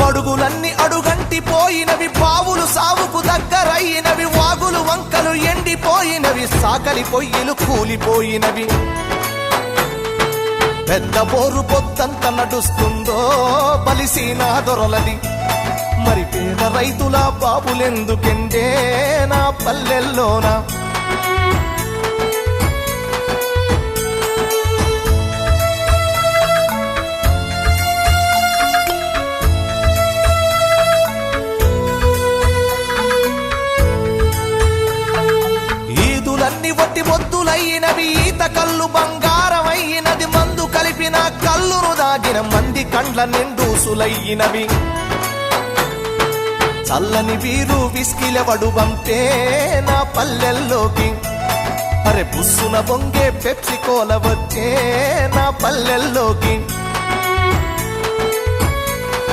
అడుగులన్నీ అడుగంటి పోయినవి, బావులు సావుకు దగ్గరయినవి, వాగులు వంకలు ఎండిపోయినవి, సాకలి పొయ్యిలు కూలిపోయినవి. పెద్ద బోరు పొద్దంత నడుస్తుందో బలిసీనా దొరలది, మరి పేద రైతుల బాబులెందుకెండే నా పల్లెల్లోనా. ఈదులన్నీ వట్టి మొద్దులయ్యినవి, ఈత కళ్ళు బంగారమయ్యినది, మందు కలిపిన కళ్ళును దాగిన మంది కండ్ల నిండూసులయ్యినవి. చల్లని వీరు విస్కిలవడు బంపే నా పల్లెల్లోకి, అరే బుస్సున బొంగే పెప్సి కోల వచ్చే నా పల్లెల్లోకి.